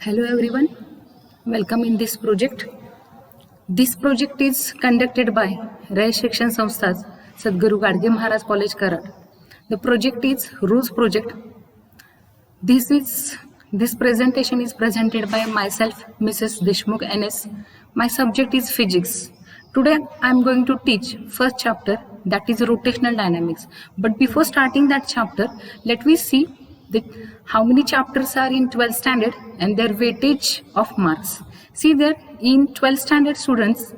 Hello everyone, welcome in this project. This project is conducted by Ray Shikshan Samsthas, Sadhguru Gadge Maharaj College, Karad. The project is Rules Project. This presentation is presented by myself, Mrs. Deshmukh NS. My subject is physics. Today I am going to teach first chapter, that is rotational dynamics. But before starting that chapter, let me see how many chapters are in 12th standard and their weightage of marks. See there, in 12th standard students,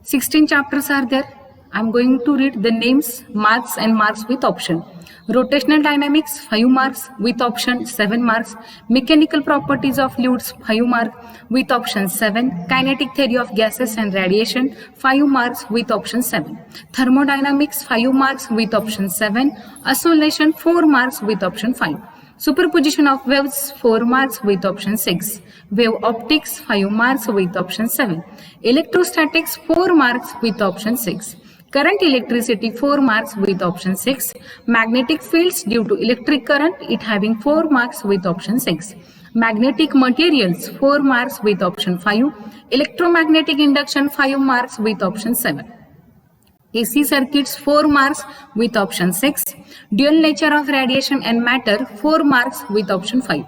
16 chapters are there. I'm going to read the names, marks and marks with option. Rotational dynamics, 5 marks with option 7 marks. Mechanical properties of fluids, 5 marks with option 7. Kinetic theory of gases and radiation, 5 marks with option 7. Thermodynamics, 5 marks with option 7. Oscillation, 4 marks with option 5. Superposition of waves, 4 marks with option 6. Wave optics, 5 marks with option 7. Electrostatics, 4 marks with option 6. Current electricity, 4 marks with option 6. Magnetic fields due to electric current, it having 4 marks with option 6. Magnetic materials, 4 marks with option 5. Electromagnetic induction, 5 marks with option 7. AC circuits, 4 marks with option 6. Dual nature of radiation and matter, 4 marks with option 5.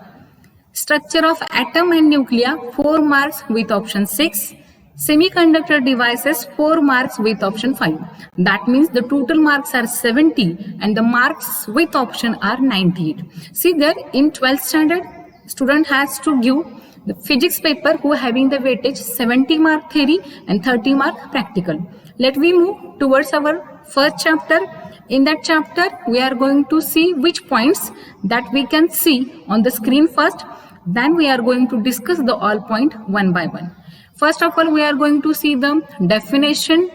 Structure of atom and nuclei, 4 marks with option 6. Semiconductor devices, 4 marks with option 5. That means the total marks are 70 and the marks with option are 98. See there, in 12th standard, student has to give the physics paper who having the weightage 70 mark theory and 30 mark practical. Let me move towards our first chapter. In that chapter, we are going to see which points that we can see on the screen first. Then we are going to discuss the all point one by one. First of all, we are going to see the definition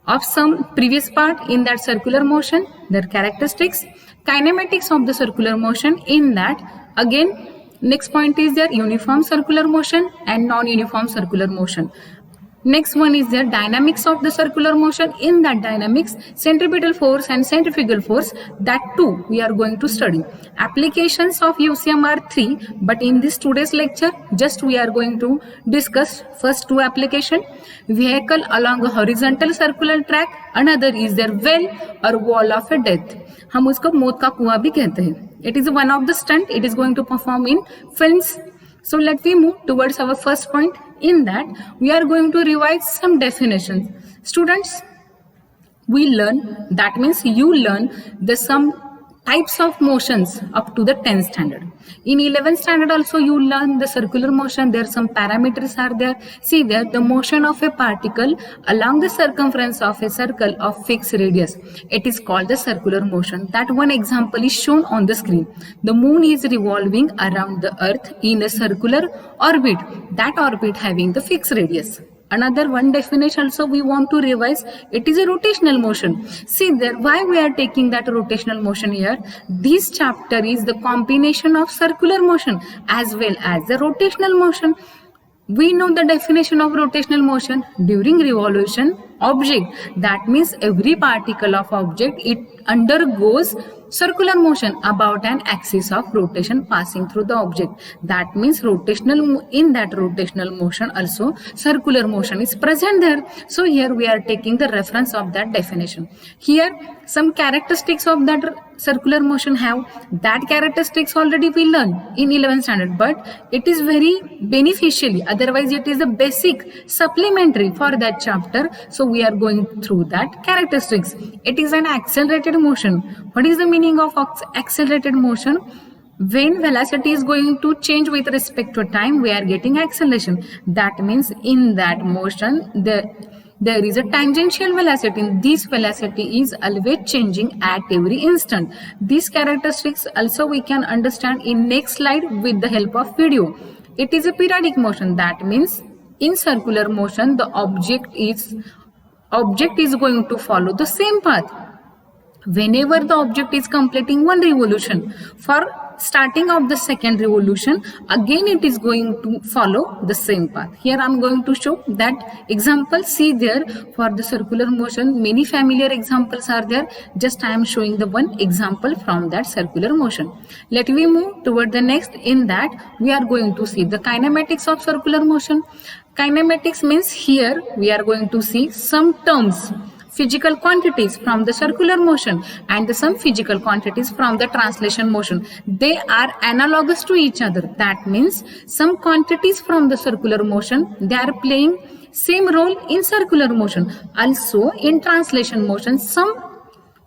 of some previous part in that circular motion, their characteristics, kinematics of the circular motion. In that, again, next point is their uniform circular motion and non-uniform circular motion. Next one is the dynamics of the circular motion. In that dynamics, centripetal force and centrifugal force, that too we are going to study. Applications of UCM are 3, but in this today's lecture, just we are going to discuss first 2 application. Vehicle along a horizontal circular track, another is their well or wall of a death. हम उसको मौत का कुआं भी कहते हैं. It is one of the stunt it is going to perform in films. So let me move towards our first point. In that, we are going to revise some definitions. Students, we learn, that means you learn the some types of motions up to the 10th standard. In 11th standard also you learn the circular motion. There some parameters are there. See there, the motion of a particle along the circumference of a circle of fixed radius. It is called the circular motion. That one example is shown on the screen. The moon is revolving around the earth in a circular orbit. That orbit having the fixed radius. Another one definition also we want to revise. It is a rotational motion. See there, why we are taking that rotational motion here? This chapter is the combination of circular motion as well as the rotational motion. We know the definition of rotational motion during revolution object. That means every particle of object, it undergoes circular motion about an axis of rotation passing through the object. That means in that rotational motion also circular motion is present there. So here we are taking the reference of that definition. Here some characteristics of that circular motion have. That characteristics already we learn in 11th standard, but it is very beneficially. Otherwise it is a basic supplementary for that chapter. So we are going through that characteristics. It is an accelerated motion. What is the meaning of accelerated motion? When velocity is going to change with respect to time, we are getting acceleration. That means in that motion, there is a tangential velocity. This velocity is always changing at every instant. These characteristics also we can understand in next slide with the help of video. It is a periodic motion. That means in circular motion, the object is going to follow the same path. Whenever the object is completing one revolution, for starting of the second revolution, again it is going to follow the same path. Here I am going to show that example. See there, for the circular motion, many familiar examples are there. Just I am showing the one example from that circular motion. Let me move toward the next. In that, we are going to see the kinematics of circular motion. Kinematics means here we are going to see some terms, physical quantities from the circular motion and some physical quantities from the translation motion. They are analogous to each other. That means some quantities from the circular motion, they are playing same role in circular motion. Also in translation motion, some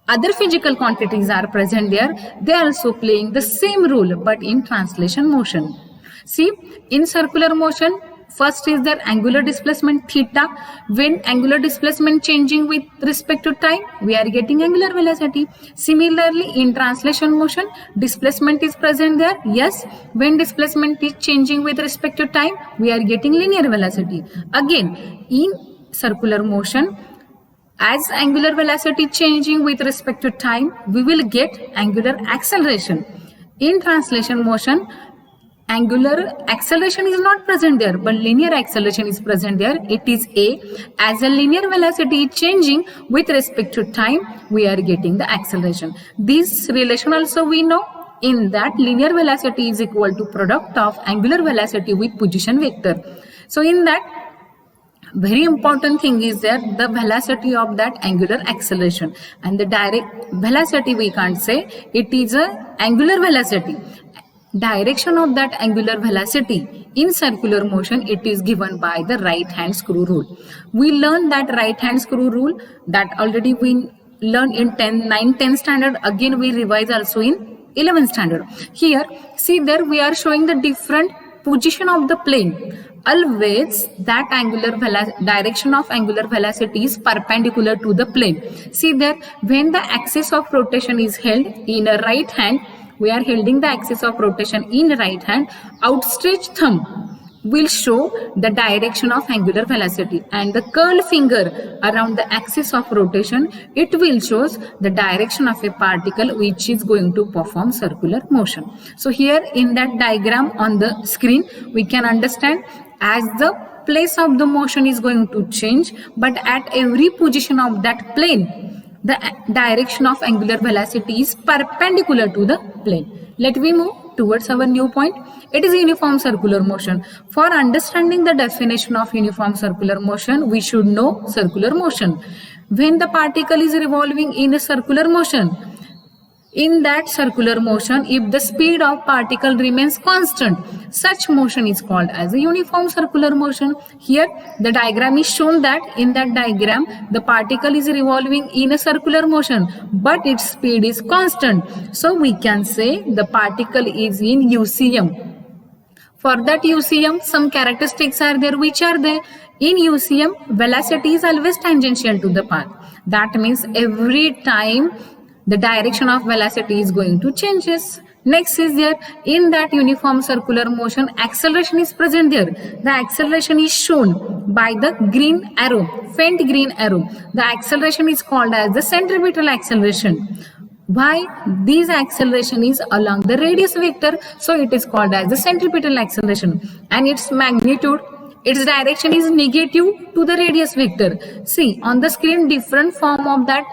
other physical quantities are present there. They are also playing the same role but in translation motion. See, in circular motion, first is their angular displacement theta. When angular displacement changing with respect to time, we are getting angular velocity. Similarly, in translation motion, displacement is present there. Yes, when displacement is changing with respect to time, we are getting linear velocity. Again, in circular motion, as angular velocity changing with respect to time, we will get angular acceleration. In translation motion, angular acceleration is not present there, but linear acceleration is present there. It is A. As a linear velocity is changing with respect to time, we are getting the acceleration. This relation also we know. In that, linear velocity is equal to product of angular velocity with position vector. So in that, very important thing is that the velocity of that angular acceleration, and the direct velocity we can't say, it is a angular velocity. Direction of that angular velocity in circular motion, it is given by the right hand screw rule. We learned that right hand screw rule, that already we learned in 9-10 standard. Again we revise also in 11 standard. Here, see there we are showing the different position of the plane. Always that angular direction of angular velocity is perpendicular to the plane. See there, when the axis of rotation is held in a right hand, we are holding the axis of rotation in right hand, outstretched thumb will show the direction of angular velocity, and the curled finger around the axis of rotation, it will shows the direction of a particle which is going to perform circular motion. So here in that diagram on the screen, we can understand as the place of the motion is going to change, but at every position of that plane, the direction of angular velocity is perpendicular to the plane. Let me move towards our new point. It is uniform circular motion. For understanding the definition of uniform circular motion, we should know circular motion. When the particle is revolving in a circular motion, in that circular motion, if the speed of particle remains constant, such motion is called as a uniform circular motion. Here the diagram is shown that in that diagram the particle is revolving in a circular motion but its speed is constant. So we can say the particle is in UCM. For that UCM, some characteristics are there. Which are there? In UCM, velocity is always tangential to the path. That means every time the direction of velocity is going to changes. Next is there, in that uniform circular motion, acceleration is present there. The acceleration is shown by the green arrow, faint green arrow. The acceleration is called as the centripetal acceleration. Why? This acceleration is along the radius vector, so it is called as the centripetal acceleration. And its magnitude, its direction is negative to the radius vector. See on the screen, different form of that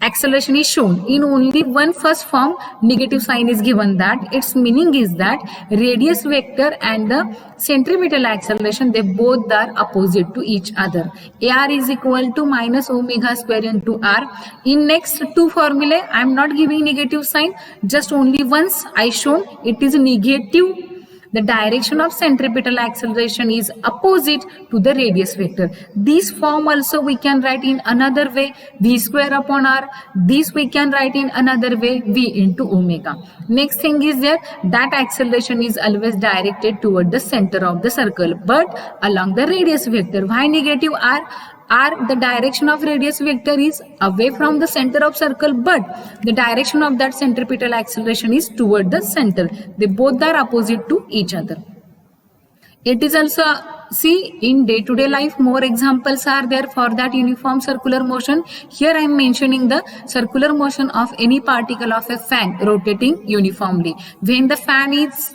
acceleration is shown. In only one first form, negative sign is given. That its meaning is that radius vector and the centripetal acceleration, they both are opposite to each other. AR is equal to minus omega square into r. In next two formulae, I am not giving negative sign, just only once I shown it is negative. The direction of centripetal acceleration is opposite to the radius vector. This form also we can write in another way, v square upon r. This we can write in another way, v into omega. Next thing is there, that acceleration is always directed toward the center of the circle, but along the radius vector. Why negative r? R, the direction of radius vector is away from the center of circle, but the direction of that centripetal acceleration is toward the center. They both are opposite to each other. It is also see, in day-to-day life, more examples are there for that uniform circular motion. Here I am mentioning the circular motion of any particle of a fan rotating uniformly. When the fan is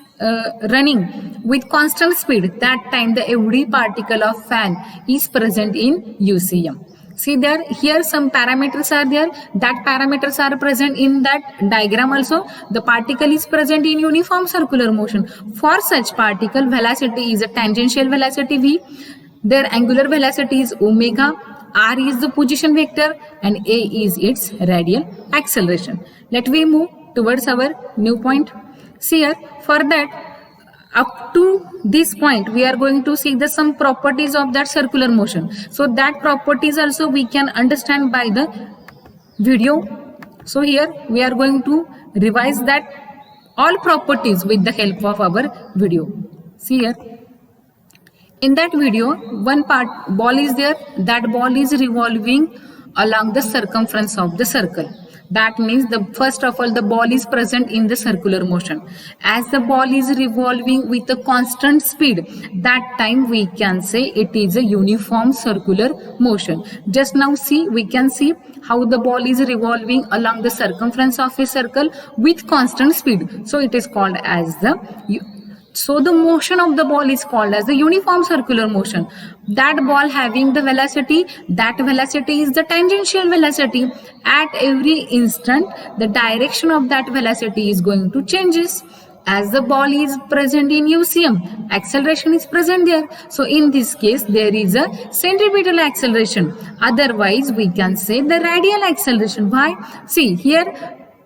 running with constant speed, that time the every particle of fan is present in UCM. See there, here some parameters are there. That parameters are present in that diagram also. The particle is present in uniform circular motion. For such particle, velocity is a tangential velocity v. Their angular velocity is omega. R is the position vector and A is its radial acceleration. Let me move towards our new point. See here, for that, up to this point we are going to see the some properties of that circular motion. So that properties also we can understand by the video. So here we are going to revise that all properties with the help of our video. See here, in that video, one ball is there. That ball is revolving along the circumference of the circle. That means first of all the ball is present in the circular motion. As the ball is revolving with a constant speed, that time we can say it is a uniform circular motion. Just now see, we can see how the ball is revolving along the circumference of a circle with constant speed. So it is called as so the motion of the ball is called as the uniform circular motion. That ball having the velocity, that velocity is the tangential velocity. At every instant, the direction of that velocity is going to changes. As the ball is present in UCM, acceleration is present there. So in this case, there is a centripetal acceleration. Otherwise, we can say the radial acceleration. Why? See here,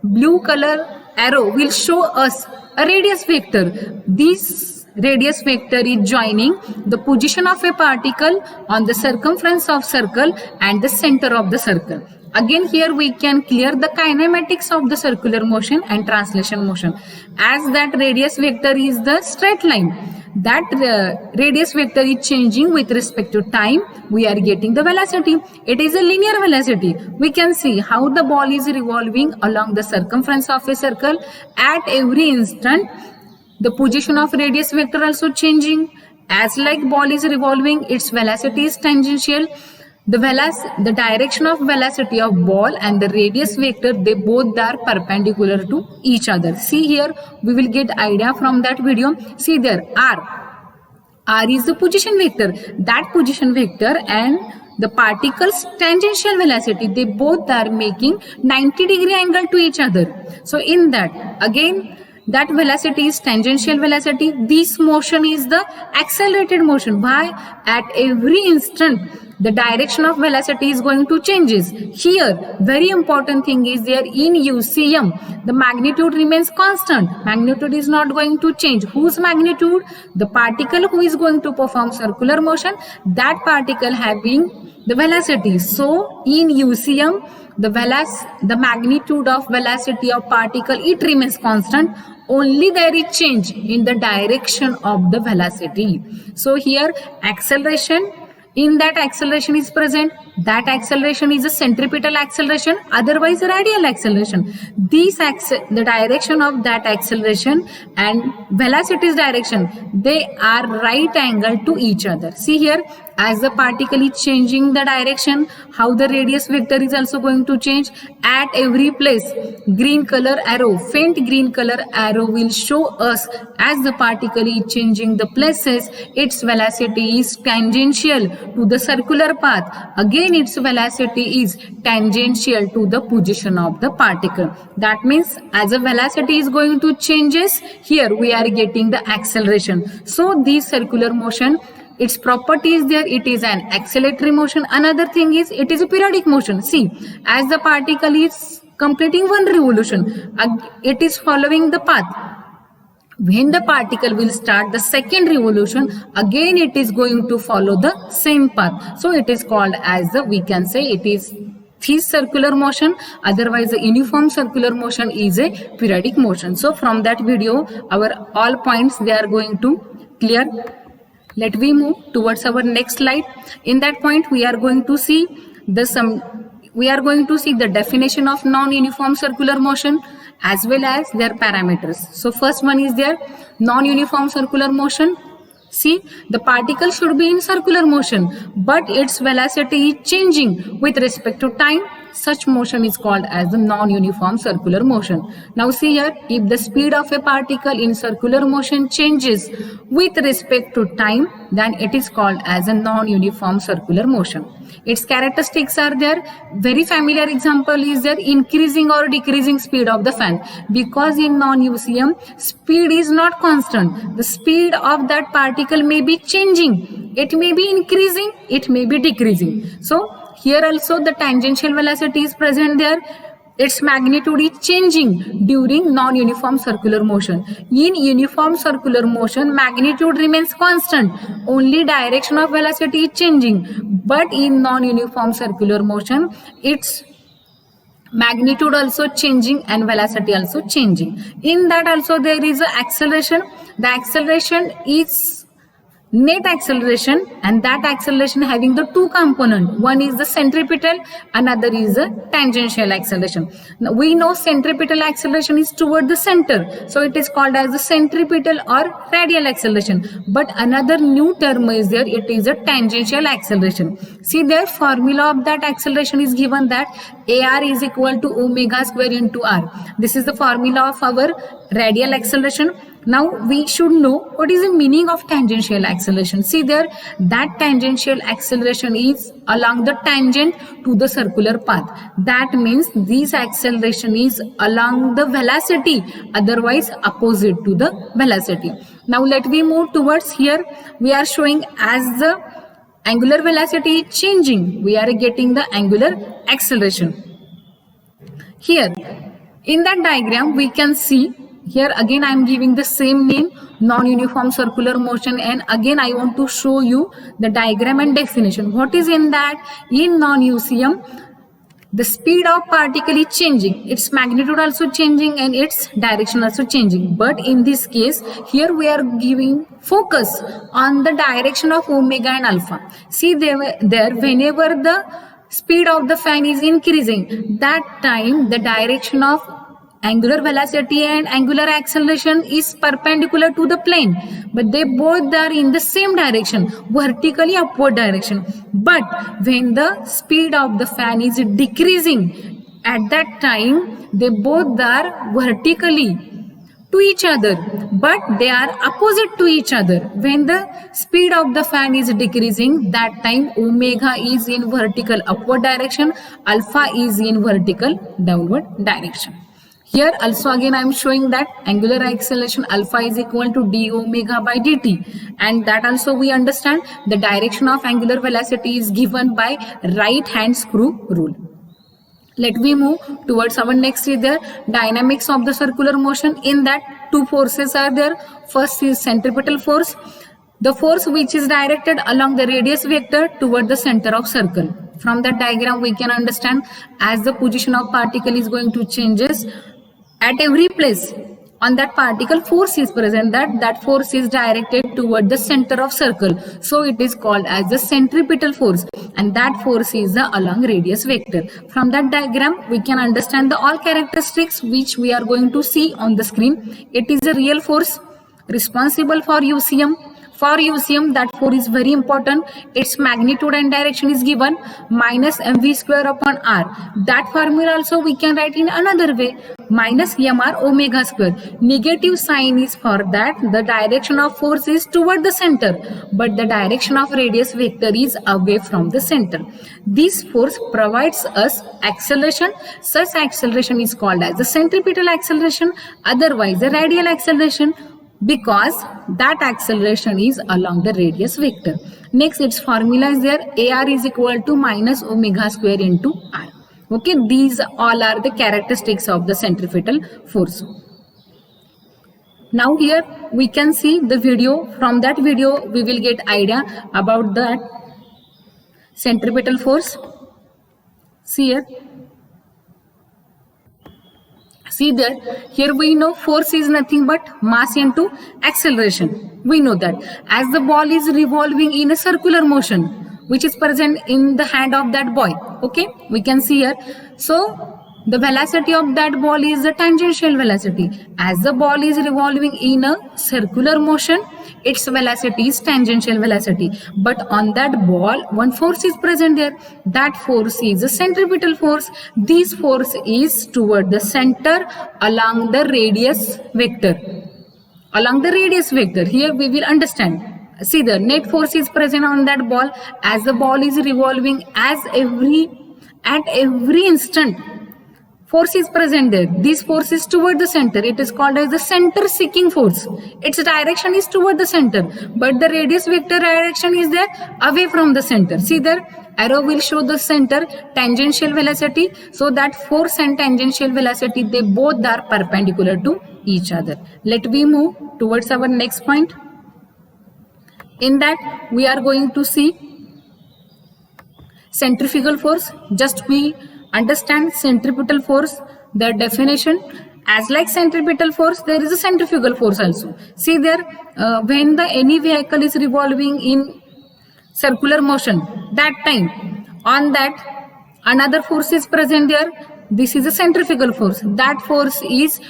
blue color arrow will show us a radius vector. This radius vector is joining the position of a particle on the circumference of circle and the center of the circle. Again here we can clear the kinematics of the circular motion and translation motion. As that radius vector is the straight line, that radius vector is changing with respect to time, we are getting the velocity. It is a linear velocity. We can see how the ball is revolving along the circumference of a circle. At every instant, the position of radius vector also changing. As like ball is revolving, its velocity is tangential. The direction of velocity of ball and the radius vector, they both are perpendicular to each other. See here, we will get idea from that video. See there, R is the position vector. That position vector and the particle's tangential velocity, they both are making 90-degree angle to each other. So in that, again, that velocity is tangential velocity. This motion is the accelerated motion. Why? At every instant, the direction of velocity is going to changes. Here, very important thing is there in UCM, the magnitude remains constant. Magnitude is not going to change. Whose magnitude? The particle who is going to perform circular motion, that particle having the velocity. So, in UCM, the magnitude of velocity of particle, it remains constant. Only there is change in the direction of the velocity. So, here acceleration, in that acceleration is present. That acceleration is a centripetal acceleration, otherwise radial acceleration. The direction of that acceleration and velocity's direction, they are right angle to each other. See here, as the particle is changing the direction, how the radius vector is also going to change. At every place, green color arrow, faint green color arrow will show us as the particle is changing the places, its velocity is tangential to the circular path. Again, its velocity is tangential to the position of the particle. That means as the velocity is going to changes, here we are getting the acceleration. So this circular motion, its property is there, it is an acceleratory motion. Another thing is it is a periodic motion. See, as the particle is completing one revolution, it is following the path. When the particle will start the second revolution, again it is going to follow the same path. So it is called as we can say it is this circular motion. Otherwise, the uniform circular motion is a periodic motion. So from that video, our all points they are going to clear. Let me move towards our next slide. In that point, we are going to see the definition of non-uniform circular motion as well as their parameters. So first one is their non-uniform circular motion. See, the particle should be in circular motion, but its velocity is changing with respect to time. Such motion is called as the non-uniform circular motion. Now see here, if the speed of a particle in circular motion changes with respect to time, then it is called as a non-uniform circular motion. Its characteristics are there. Very familiar example is there, increasing or decreasing speed of the fan. Because in non-UCM, speed is not constant. The speed of that particle may be changing. It may be increasing, it may be decreasing. So here also the tangential velocity is present there. Its magnitude is changing during non-uniform circular motion. In uniform circular motion, magnitude remains constant. Only direction of velocity is changing. But in non-uniform circular motion, its magnitude also changing and velocity also changing. In that also there is an acceleration. The acceleration is net acceleration, and that acceleration having the two components. One is the centripetal, another is the tangential acceleration. Now, we know centripetal acceleration is toward the center, so it is called as the centripetal or radial acceleration. But another new term is there, it is a tangential acceleration. See, their formula of that acceleration is given that AR is equal to omega square into R. This is the formula of our radial acceleration. Now we should know what is the meaning of tangential acceleration. See there, that tangential acceleration is along the tangent to the circular path. That means this acceleration is along the velocity, otherwise opposite to the velocity. Now let me move towards here. We are showing as the angular velocity is changing, we are getting the angular acceleration. Here in that diagram we can see, here again I am giving the same name, non-uniform circular motion, and again I want to show you the diagram and definition. What is in that? In non-UCM, the speed of particle is changing, its magnitude also changing and its direction also changing. But in this case, here we are giving focus on the direction of omega and alpha. See there whenever the speed of the fan is increasing, that time the direction of angular velocity and angular acceleration is perpendicular to the plane, but they both are in the same direction, vertically upward direction. But when the speed of the fan is decreasing, at that time they both are vertically to each other, but they are opposite to each other. When the speed of the fan is decreasing, that time omega is in vertical upward direction, alpha is in vertical downward direction. Here also again I am showing that angular acceleration alpha is equal to d omega by dt, and that also we understand the direction of angular velocity is given by right hand screw rule. Let me move towards our next is there, dynamics of the circular motion. In that two forces are there. First is centripetal force, the force which is directed along the radius vector toward the center of circle. From that diagram we can understand, as the position of particle is going to changes, at every place on that particle force is present, that force is directed toward the center of circle, so it is called as the centripetal force, and that force is the along radius vector. From that diagram we can understand the all characteristics which we are going to see on the screen. It is a real force responsible for UCM. For UCM, that force is very important. Its magnitude and direction is given minus mv square upon r. That formula also we can write in another way, minus mr omega square. Negative sign is for that the direction of force is toward the center, but the direction of radius vector is away from the center. This force provides us acceleration. Such acceleration is called as the centripetal acceleration, otherwise the radial acceleration, because that acceleration is along the radius vector. Next, its formula is there, AR is equal to minus omega square into R. Okay, these all are the characteristics of the centripetal force. Now here we can see the video. From that video we will get idea about that centripetal force. See here. See there, here we know force is nothing but mass into acceleration. We know that as the ball is revolving in a circular motion, which is present in the hand of that boy. Okay, we can see here. So The velocity of that ball is the tangential velocity. As the ball is revolving in a circular motion, its velocity is tangential velocity. But on that ball, one force is present there. That force is a centripetal force. This force is toward the center along the radius vector. Along the radius vector, here we will understand. See, the net force is present on that ball as the ball is revolving, at every instant. Force is present there. This force is toward the center. It is called as the center seeking force. Its direction is toward the center, but the radius vector direction is there away from the center. See there, arrow will show the center tangential velocity. So that force and tangential velocity, they both are perpendicular to each other. Let we move towards our next point. In that, we are going to see centrifugal force. Just we understand centripetal force, the definition. As like centripetal force, there is a centrifugal force also. See there, when any vehicle is revolving in circular motion, that time on that another force is present there. This is a centrifugal force. That force is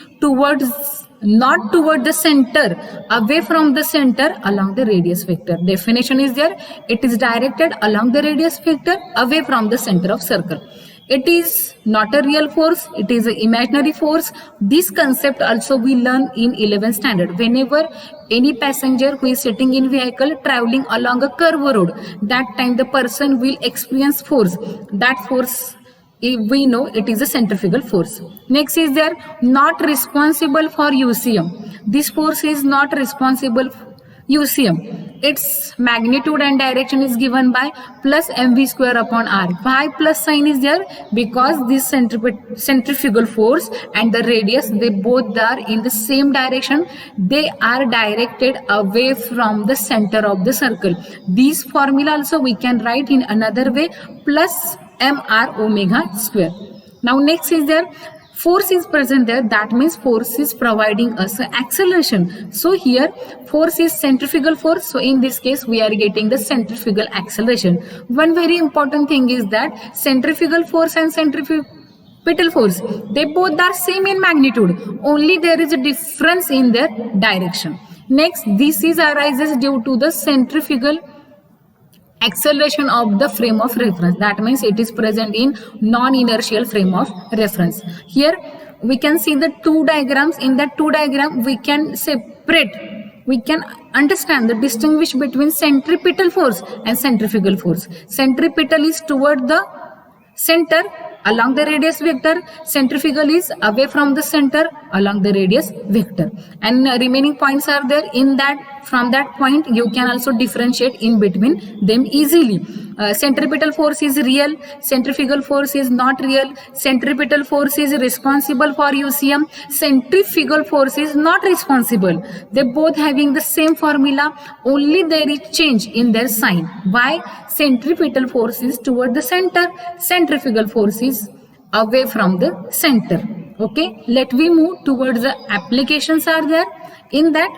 not toward the center, away from the center along the radius vector. Definition is there. It is directed along the radius vector away from the center of circle. It is not a real force, it is an imaginary force. This concept also we learn in 11th standard. Whenever any passenger who is sitting in vehicle traveling along a curved road, that time the person will experience force. That force, if we know, it is a centrifugal force. Next is there, not responsible for UCM. This force is not responsible for UCM. Its magnitude and direction is given by plus mv square upon r. Why plus sign is there? Because this centrifugal force and the radius, they both are in the same direction. They are directed away from the center of the circle. This formula also we can write in another way, plus mr omega square. Now next is there, force is present there. That means force is providing us acceleration. So here force is centrifugal force. So in this case we are getting the centrifugal acceleration. One very important thing is that centrifugal force and centripetal force, they both are same in magnitude. Only there is a difference in their direction. Next, this arises due to the centrifugal acceleration of the frame of reference. That means it is present in non-inertial frame of reference. Here we can see the two diagrams. In that two diagram we can understand the distinguish between centripetal force and centrifugal force. Centripetal is toward the center along the radius vector. Centrifugal is away from the center along the radius vector. And remaining points are there. In that, from that point you can also differentiate in between them easily. Centripetal force is real, centrifugal force is not real. Centripetal force is responsible for UCM, centrifugal force is not responsible. They both having the same formula, only there is change in their sign. Why? Centripetal force is toward the center, centrifugal force is away from the center. Okay, let we move towards the applications are there. In that,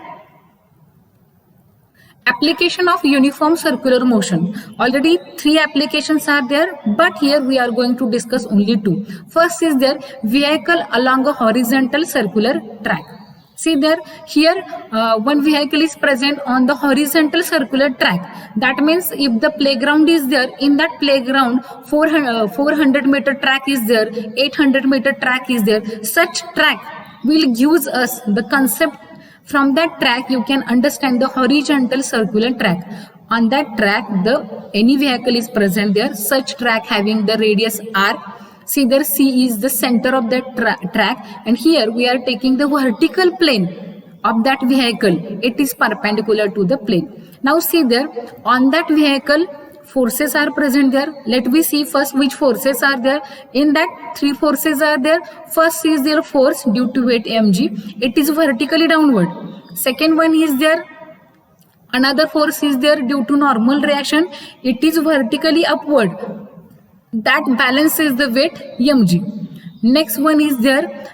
application of uniform circular motion. Already 3 applications are there, but here we are going to discuss only 2. First is there, vehicle along a horizontal circular track. See there, here one vehicle is present on the horizontal circular track. That means if the playground is there, in that playground 400 meter track is there, 800 meter track is there. Such track will give us the concept. From that track you can understand the horizontal circular track. On that track any vehicle is present there. Such track having the radius r. See there, C is the center of that track, and here we are taking the vertical plane of that vehicle. It is perpendicular to the plane. Now see there, on that vehicle forces are present there. Let me see first which forces are there. In that 3 forces are there. First is their force due to weight mg. It is vertically downward. Second one is there, another force is there due to normal reaction. It is vertically upward. That balances the weight mg. Next one is there,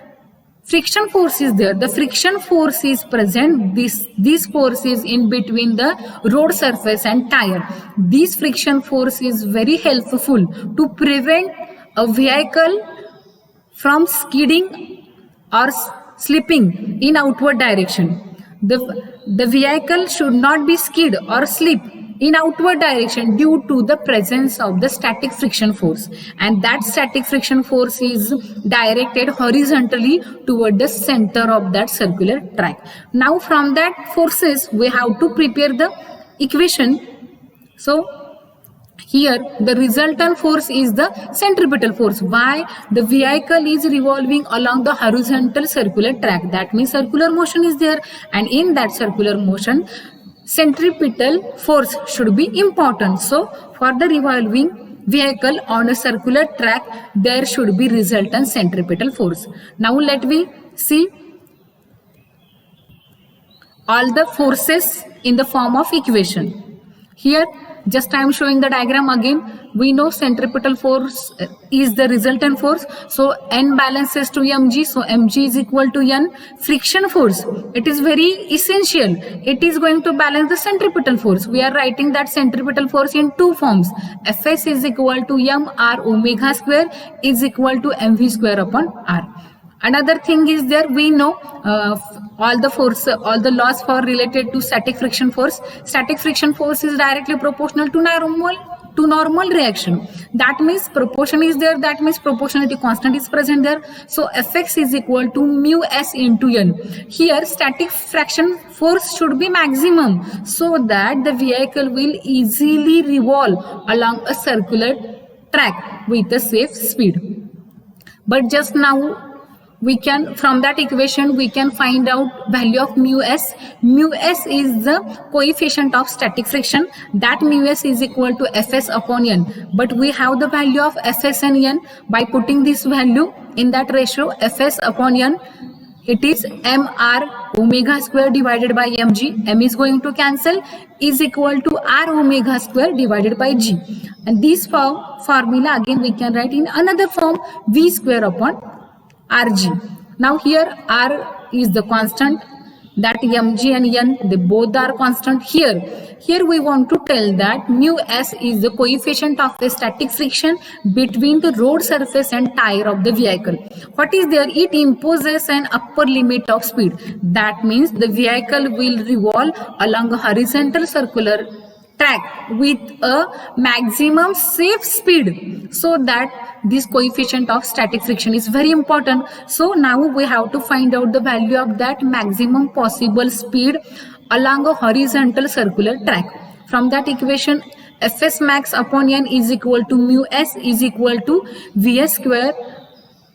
friction force is there. The friction force is present. This force is in between the road surface and tire. This friction force is very helpful to prevent a vehicle from skidding or slipping in outward direction. The vehicle should not be skid or slip in outward direction due to the presence of the static friction force, and that static friction force is directed horizontally toward the center of that circular track. Now from that forces we have to prepare the equation. So here the resultant force is the centripetal force. Why? The vehicle is revolving along the horizontal circular track. That means circular motion is there, and in that circular motion centripetal force should be important. So for the revolving vehicle on a circular track, there should be resultant centripetal force. Now let me see all the forces in the form of equation. Here just I am showing the diagram again. We know centripetal force is the resultant force. So N balances to mg. So mg is equal to N. Friction force, it is very essential. It is going to balance the centripetal force. We are writing that centripetal force in two forms. Fs is equal to mr omega square is equal to mv square upon r. Another thing is there, we know all the laws for related to static friction force. Static friction force is directly proportional to normal reaction. That means proportion is there, that means proportionality constant is present there. So Fx is equal to mu s into n. Here static friction force should be maximum so that the vehicle will easily revolve along a circular track with a safe speed. But just now we can, from that equation we can find out value of mu s. Mu s is the coefficient of static friction. That mu s is equal to Fs upon n. But we have the value of Fs and n. By putting this value in that ratio, Fs upon n, it is mr omega square divided by mg. M is going to cancel, is equal to r omega square divided by g. And this formula again we can write in another form, v square upon rg. Now here r is the constant, that mg and n, they both are constant. Here we want to tell that mu s is the coefficient of the static friction between the road surface and tire of the vehicle. What is there? It imposes an upper limit of speed. That means the vehicle will revolve along a horizontal circular track with a maximum safe speed, so that this coefficient of static friction is very important. So now we have to find out the value of that maximum possible speed along a horizontal circular track. From that equation, Fs max upon n is equal to mu s is equal to Vs square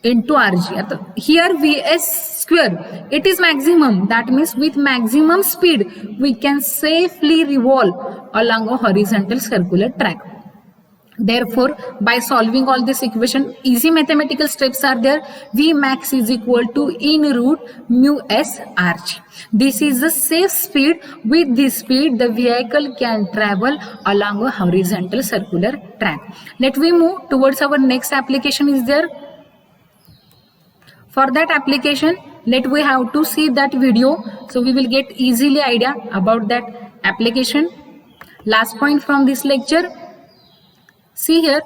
into Rg. Here Vs square, it is maximum. That means with maximum speed we can safely revolve along a horizontal circular track. Therefore, by solving all this equation, easy mathematical steps are there. V max is equal to in root mu s Rg. This is the safe speed. With this speed, the vehicle can travel along a horizontal circular track. Let we move towards our next application is there. For that application, let we have to see that video, so we will get easily idea about that application. Last point from this lecture. See here,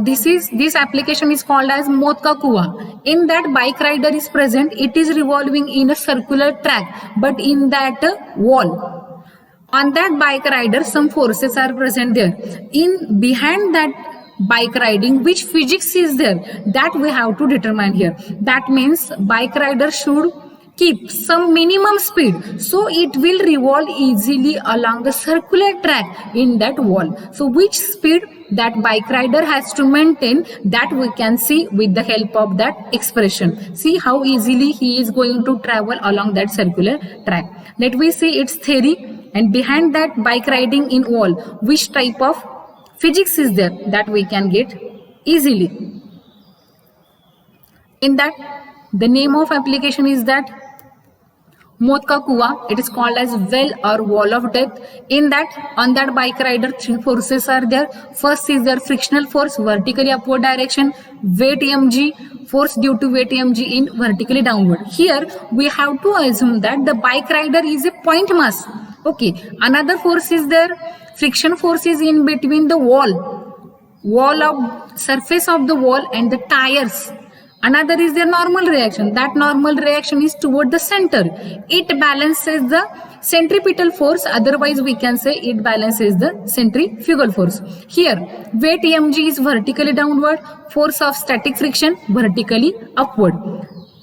this application is called as Maut Ka Kuan. In that bike rider is present, it is revolving in a circular track, but in that wall. On that bike rider, some forces are present there. In behind that bike riding, which physics is there, that we have to determine here. That means bike rider should keep some minimum speed, so it will revolve easily along the circular track in that wall. So which speed that bike rider has to maintain, that we can see with the help of that expression. See how easily he is going to travel along that circular track. Let we see its theory, and behind that bike riding in wall, which type of physics is there, that we can get easily. In that, the name of application is that Maut Ka Kuan. It is called as well or wall of death. In that, on that bike rider, three forces are there. First is their frictional force, vertically upward direction, weight mg, force due to weight mg in vertically downward. Here we have to assume that the bike rider is a point mass. Okay. Another force is there. Friction force is in between the wall of surface of the wall and the tires. Another is their normal reaction. That normal reaction is toward the center. It balances the centripetal force, otherwise we can say it balances the centrifugal force. Here, weight mg is vertically downward, force of static friction vertically upward.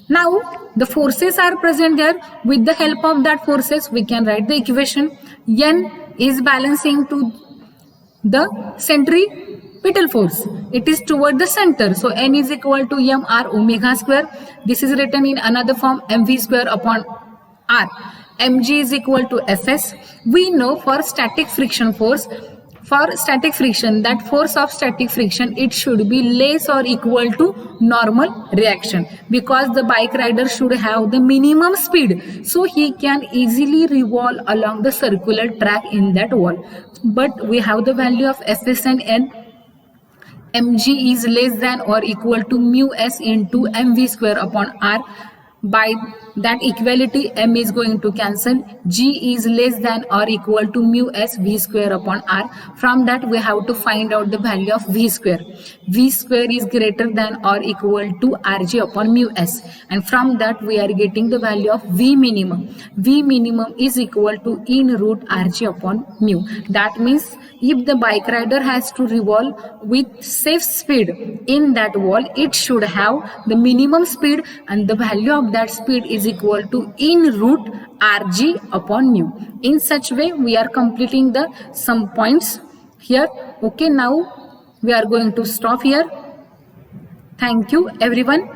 Now, the forces are present there. With the help of that forces, we can write the equation. N is balancing to the centripetal force. It is toward the center. So N is equal to mr omega square. This is written in another form, mv square upon r. Mg is equal to Fs. We know for static friction force, for static friction, that force of static friction, it should be less or equal to normal reaction, because the bike rider should have the minimum speed, so he can easily revolve along the circular track in that wall. But we have the value of Fs and N. Mg is less than or equal to mu s into mv square upon r. By that equality, m is going to cancel. G is less than or equal to mu s v square upon r. From that, we have to find out the value of v square. V square is greater than or equal to rg upon mu s. And from that, we are getting the value of v minimum. V minimum is equal to in root rg upon mu. That means if the bike rider has to revolve with safe speed in that wall, it should have the minimum speed, and the value of that speed is equal to in root rg upon mu. In such way, we are completing the some points here. Okay, now we are going to stop here. Thank you everyone.